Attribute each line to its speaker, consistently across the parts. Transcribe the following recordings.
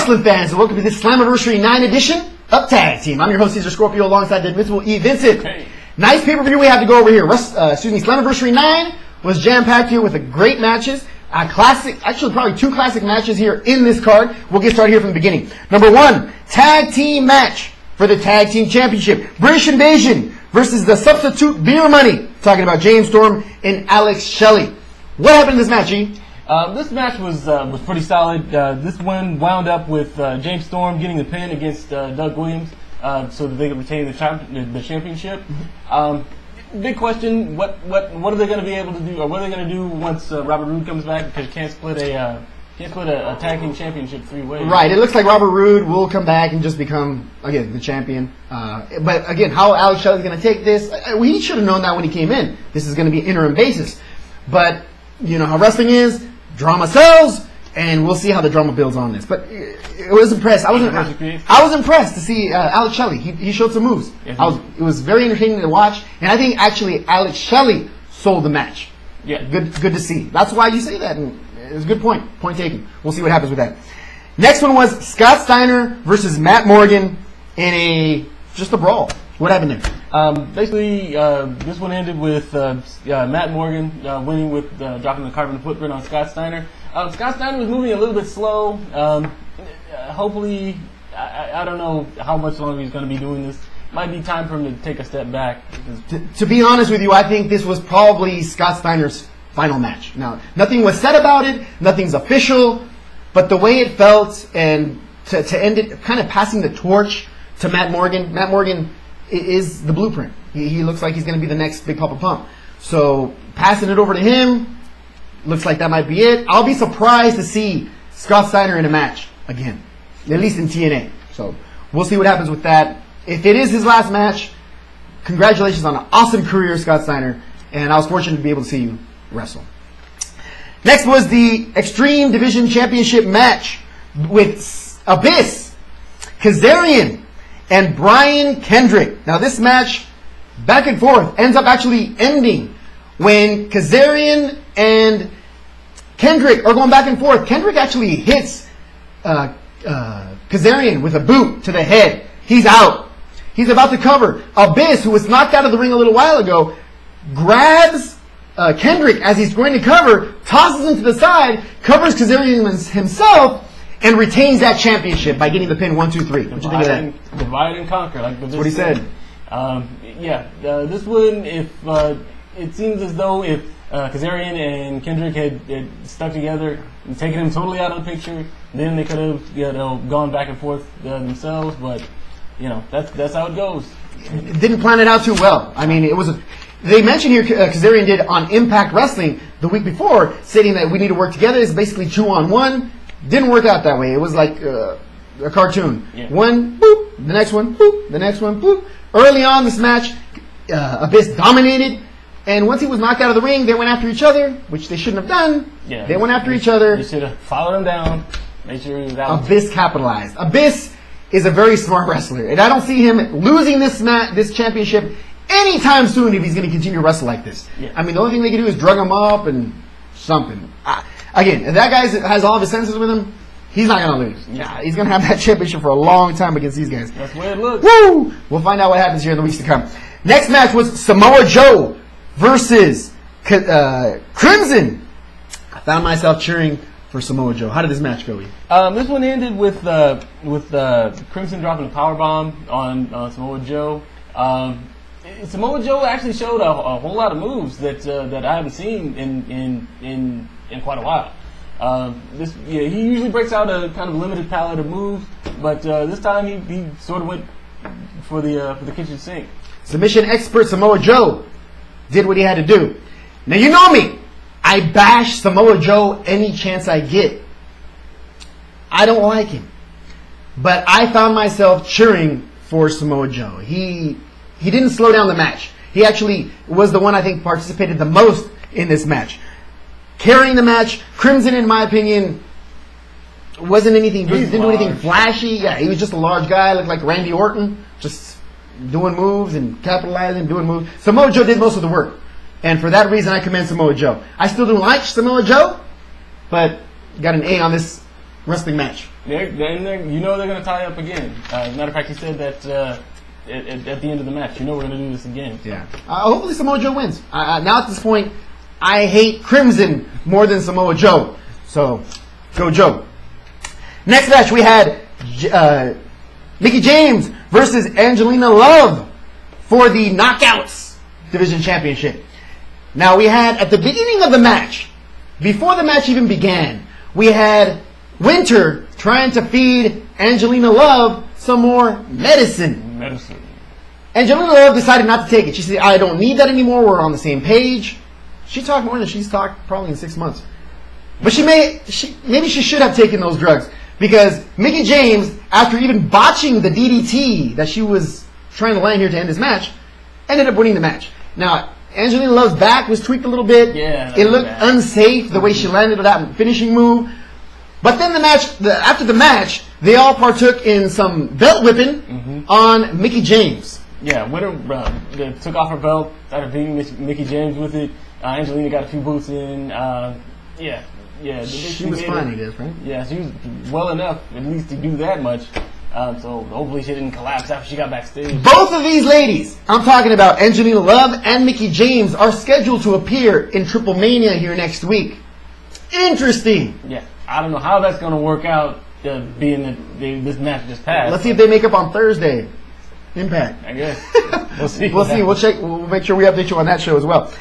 Speaker 1: wrestling fans, and welcome to this Slammiversary 9 edition of Tag Team. I'm your host, Cesar Scorpio, alongside the Invincible E. Vincent.
Speaker 2: Hey.
Speaker 1: Nice pay-per-view we have to go over here. Slammiversary 9 was jam-packed here with great matches. Actually probably two classic matches here in this card. We'll get started here from the beginning. Number 1, tag team match for the Tag Team Championship. British Invasion versus the Substitute Beer Money. Talking about James Storm and Alex Shelley. What happened in this match, E?
Speaker 2: This match was pretty solid. This one wound up with James Storm getting the pin against Doug Williams, so that they could retain the championship. Big question: what are they going to be able to do, or what are they going to do once Robert Roode comes back? Because you can't split a tag team championship 3 ways.
Speaker 1: Right. It looks like Robert Roode will come back and just become again the champion. But again, how Alex Shelley is going to take this? We should have known that when he came in. This is going to be an interim basis, but you know how wrestling is. Drama sells, and we'll see how the drama builds on this. But it was impressed. I was impressed to see Alex Shelley. He showed some moves.
Speaker 2: Yes,
Speaker 1: it was very entertaining to watch, and I think actually Alex Shelley sold the match.
Speaker 2: Yeah,
Speaker 1: good to see. That's why you say that, and it's a good point. Point taken. We'll see what happens with that. Next one was Scott Steiner versus Matt Morgan in just a brawl. What happened there?
Speaker 2: Basically, this one ended with Matt Morgan winning with dropping the carbon footprint on Scott Steiner. Scott Steiner was moving a little bit slow. Hopefully, I don't know how much longer he's going to be doing this. Might be time for him to take a step back.
Speaker 1: To be honest with you, I think this was probably Scott Steiner's final match. Now, nothing was said about it. Nothing's official. But the way it felt, and to end it, kind of passing the torch to Matt Morgan. Matt Morgan is the blueprint. He looks like he's going to be the next Big Papa Pump. So passing it over to him, looks like that might be it. I'll be surprised to see Scott Steiner in a match again, at least in TNA. So we'll see what happens with that. If it is his last match, congratulations on an awesome career, Scott Steiner, and I was fortunate to be able to see you wrestle. Next was the X-Treme Division Championship match with Abyss, Kazarian, and Brian Kendrick. Now this match, back and forth, ends up actually ending when Kazarian and Kendrick are going back and forth. Kendrick actually hits Kazarian with a boot to the head. He's out. He's about to cover. Abyss, who was knocked out of the ring a little while ago, grabs Kendrick as he's going to cover, tosses him to the side, covers Kazarian himself, and retains that championship by getting the pin 1, 2, 3. What you think of that?
Speaker 2: Divide and conquer, like
Speaker 1: that's what he said.
Speaker 2: This one, it seems as though if Kazarian and Kendrick had stuck together and taken him totally out of the picture, then they could have gone back and forth themselves. But that's how it goes.
Speaker 1: Didn't plan it out too well. I mean, they mentioned here Kazarian did on Impact Wrestling the week before, stating that we need to work together. It's basically 2-on-1. Didn't work out that way. It was like a cartoon. Yeah. One, boop, the next one, boop, the next one, boop. Early on this match, Abyss dominated, and once he was knocked out of the ring, they went after each other, which they shouldn't have done. Yeah, they went after each other.
Speaker 2: You should have followed him down. Make sure he was out.
Speaker 1: Abyss capitalized. Abyss is a very smart wrestler, and I don't see him losing this championship anytime soon if he's going to continue to wrestle like this. Yeah. I mean, the only thing they can do is drug him up and something. Again, if that guy has all of his senses with him, he's not going to lose. Yeah, he's going to have that championship for a long time against these guys.
Speaker 2: That's the way it looks.
Speaker 1: Woo! We'll find out what happens here in the weeks to come. Next match was Samoa Joe versus Crimson. I found myself cheering for Samoa Joe. How did this match go?
Speaker 2: This one ended with Crimson dropping a powerbomb on Samoa Joe. Samoa Joe actually showed a whole lot of moves that I haven't seen in quite a while. He usually breaks out a kind of limited palette of moves, but this time he sort of went for the kitchen sink.
Speaker 1: Submission expert Samoa Joe did what he had to do. Now you know me. I bash Samoa Joe any chance I get. I don't like him. But I found myself cheering for Samoa Joe. He didn't slow down the match. He actually was the one I think participated the most in this match. Carrying the match. Crimson, in my opinion, wasn't anything. Didn't do anything flashy. Yeah, he was just a large guy, looked like Randy Orton, just doing moves and capitalizing, doing moves. Samoa Joe did most of the work, and for that reason, I commend Samoa Joe. I still don't like Samoa Joe, but got an A on this wrestling match.
Speaker 2: You know they're going to tie up again. As a matter of fact, he said that at the end of the match, you know we're going to do this again.
Speaker 1: Yeah. Hopefully Samoa Joe wins. Now at this point, I hate Crimson more than Samoa Joe. So, go Joe. Next match, we had Mickie James versus Angelina Love for the Knockouts Division Championship. Now, we had, at the beginning of the match, before the match even began, we had Winter trying to feed Angelina Love some more medicine. Angelina Love decided not to take it. She said, I don't need that anymore. We're on the same page. She talked more than she's talked probably in 6 months. But maybe she should have taken those drugs. Because Mickie James, after even botching the DDT that she was trying to land here to end this match, ended up winning the match. Now, Angelina Love's back was tweaked a little bit.
Speaker 2: Yeah,
Speaker 1: it looked unsafe the way she landed that finishing move. But then after the match, they all partook in some belt whipping on Mickie James.
Speaker 2: Yeah, Winter took off her belt, started beating Mickie James with it. Angelina got a few boots in.
Speaker 1: She was fine, I guess, right?
Speaker 2: Yeah, she was well enough, at least, to do that much. So hopefully she didn't collapse after she got backstage.
Speaker 1: Both of these ladies, I'm talking about Angelina Love and Mickie James, are scheduled to appear in Triple Mania here next week. Interesting.
Speaker 2: Yeah, I don't know how that's going to work out, being that this match just passed.
Speaker 1: Let's see if they make up on Thursday. Impact.
Speaker 2: I guess. We'll see.
Speaker 1: We'll see. We'll check. We'll make sure we update you on that show as well.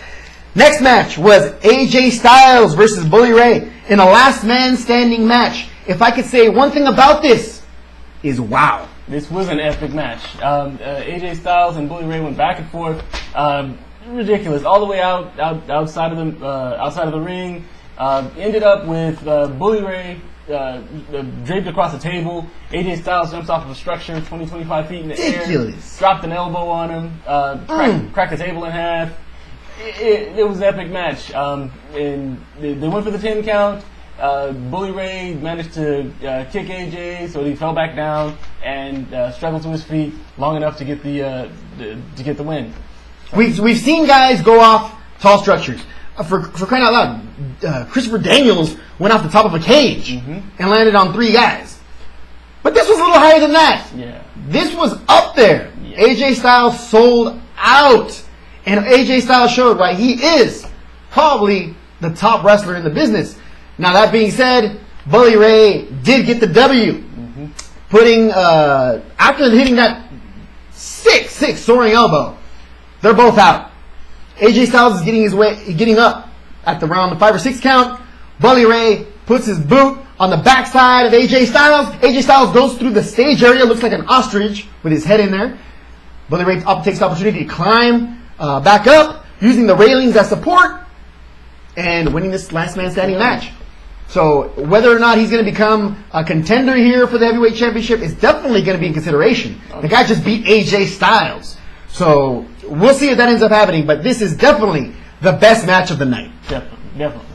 Speaker 1: Next match was AJ Styles versus Bully Ray in a last man standing match. If I could say one thing about this, is wow.
Speaker 2: This was an epic match. AJ Styles and Bully Ray went back and forth. Ridiculous. All the way outside of the ring. Ended up with Bully Ray draped across the table. AJ Styles jumps off of a structure 20-25 feet in the air. Dropped an elbow on him. Cracked the table in half. It was an epic match. And they went for the 10 count. Bully Ray managed to kick AJ, so he fell back down and struggled to his feet long enough to get the win.
Speaker 1: We've seen guys go off tall structures. For crying out loud, Christopher Daniels went off the top of a cage and landed on 3 guys. But this was a little higher than that.
Speaker 2: Yeah.
Speaker 1: This was up there. Yeah. AJ Styles sold out. And AJ Styles showed why he is probably the top wrestler in the business. Now, that being said, Bully Ray did get the W. Putting, after hitting that sick soaring elbow, they're both out. AJ Styles is getting up at around the 5 or 6 count. Bully Ray puts his boot on the backside of AJ Styles. AJ Styles goes through the stage area, looks like an ostrich with his head in there. Bully Ray takes the opportunity to climb back up, using the railings as support, and winning this last man standing match. So whether or not he's going to become a contender here for the heavyweight championship is definitely going to be in consideration. The guy just beat AJ Styles. So we'll see if that ends up happening, but this is definitely the best match of the night.
Speaker 2: Definitely.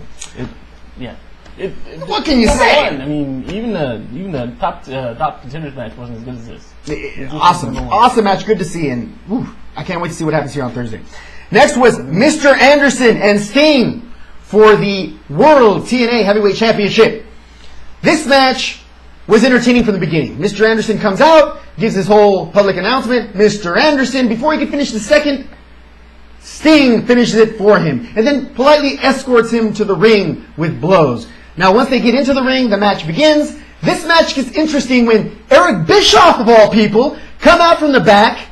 Speaker 1: What can you say?
Speaker 2: I mean, even the top contenders match wasn't as good as this.
Speaker 1: Awesome match. Good to see, and I can't wait to see what happens here on Thursday. Next was Mr. Anderson and Sting for the World TNA Heavyweight Championship. This match was entertaining from the beginning. Mr. Anderson comes out, gives his whole public announcement. Mr. Anderson, before he can finish the second, Sting finishes it for him, and then politely escorts him to the ring with blows. Now, once they get into the ring, the match begins. This match gets interesting when Eric Bischoff, of all people, come out from the back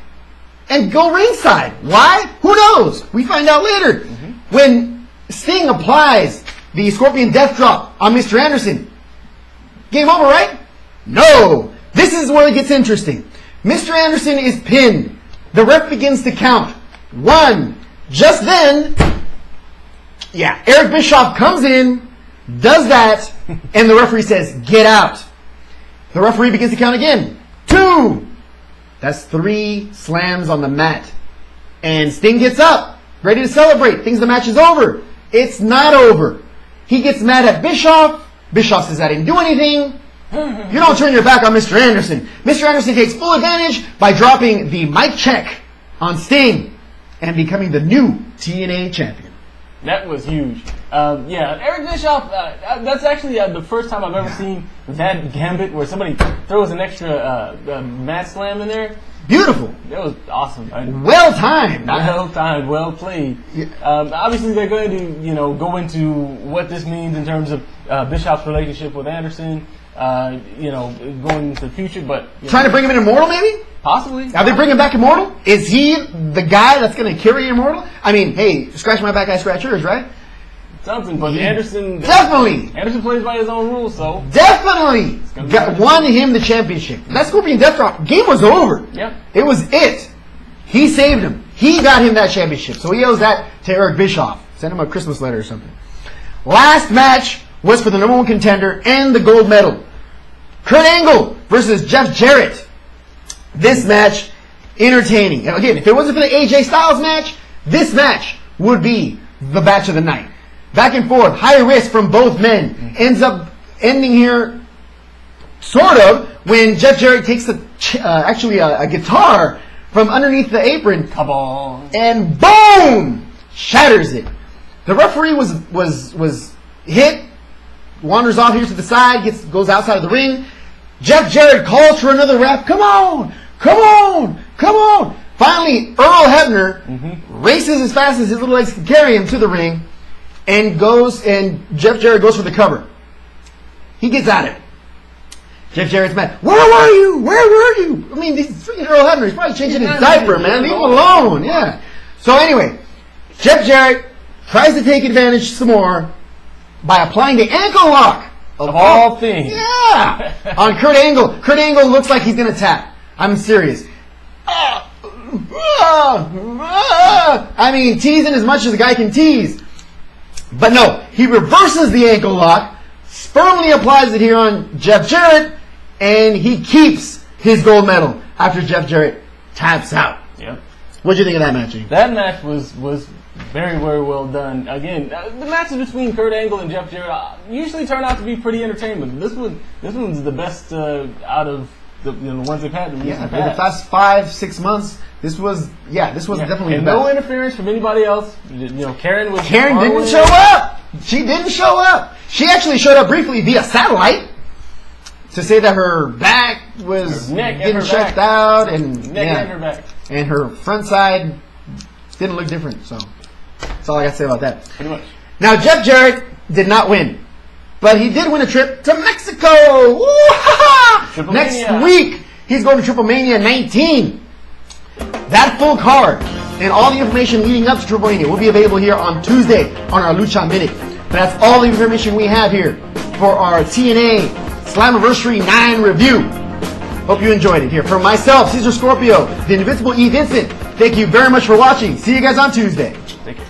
Speaker 1: and go ringside. Why? Who knows? We find out later. When Sting applies the Scorpion Death Drop on Mr. Anderson, game over, right? No! This is where it gets interesting. Mr. Anderson is pinned. The ref begins to count. 1. Just then, Eric Bischoff comes in, does that, and the referee says, get out. The referee begins to count again. 2. That's 3 slams on the mat. And Sting gets up, ready to celebrate. Thinks the match is over. It's not over. He gets mad at Bischoff. Bischoff says, I didn't do anything. You don't turn your back on Mr. Anderson. Mr. Anderson takes full advantage by dropping the mic check on Sting and becoming the new TNA champion.
Speaker 2: That was huge. Yeah, Eric Bischoff, that's actually the first time I've ever seen that gambit where somebody throws an extra mat slam in there.
Speaker 1: Beautiful.
Speaker 2: That was awesome.
Speaker 1: Well timed.
Speaker 2: Well timed, well played.
Speaker 1: Yeah.
Speaker 2: Obviously, they're going to go into what this means in terms of Bischoff's relationship with Anderson. Going into the future, but
Speaker 1: Trying to bring him in Immortal, maybe?
Speaker 2: possibly.
Speaker 1: Are they bringing back Immortal? Is he the guy that's going to carry Immortal? I mean, hey, scratch my back, I scratch yours, right?
Speaker 2: Something, but Anderson plays by his own rules, so
Speaker 1: Definitely won him the championship. That Scorpion Death Drop game was over.
Speaker 2: yeah.
Speaker 1: It was it. He saved him. He got him that championship. So he owes that to Eric Bischoff. Send him a Christmas letter or something. Last match was for the #1 contender and the gold medal. Kurt Angle versus Jeff Jarrett. This match, entertaining. And again, if it wasn't for the AJ Styles match, this match would be the match of the night. Back and forth, high risk from both men. Ends up ending here, sort of, when Jeff Jarrett takes a guitar from underneath the apron.
Speaker 2: Come on.
Speaker 1: And boom! Shatters it. The referee was hit, wanders off here to the side, goes outside of the ring. Jeff Jarrett calls for another ref. Come on! Come on! Come on! Finally, Earl Hebner races as fast as his little legs can carry him to the ring, and Jeff Jarrett goes for the cover. He gets at it. Jeff Jarrett's mad. Where were you? Where were you? I mean, he's freaking Earl Hebner. He's probably changing his diaper, man. Leave him alone. Yeah. So anyway, Jeff Jarrett tries to take advantage some more by applying the ankle lock.
Speaker 2: Of all things.
Speaker 1: Yeah. On Kurt Angle. Kurt Angle looks like he's going to tap. I'm serious. I mean, teasing as much as the guy can tease. But no, he reverses the ankle lock, firmly applies it here on Jeff Jarrett, and he keeps his gold medal after Jeff Jarrett taps out.
Speaker 2: Yep.
Speaker 1: What'd you think of that match, James?
Speaker 2: That match was very, very well done. Again, the matches between Kurt Angle and Jeff Jarrett usually turn out to be pretty entertaining. This one's the best out of the ones they've had.
Speaker 1: In the past 5-6 months, this was definitely
Speaker 2: and
Speaker 1: the best.
Speaker 2: no interference from anybody else. Karen
Speaker 1: didn't show up. She didn't show up. She actually showed up briefly via satellite to say that her back was getting checked out, and
Speaker 2: her back,
Speaker 1: and her front side didn't look different. So that's all I got to say about that.
Speaker 2: Pretty much.
Speaker 1: Now, Jeff Jarrett did not win, but he did win a trip to Mexico. Woo-ha-ha! Next week, he's going to Triple Mania 19. That full card and all the information leading up to Triple Mania will be available here on Tuesday on our Lucha Minute. But that's all the information we have here for our TNA Slammiversary 9 review. Hope you enjoyed it. Here for myself, Cesar Scorpio, the Invincible E. Vincent. Thank you very much for watching. See you guys on Tuesday.
Speaker 2: Take care.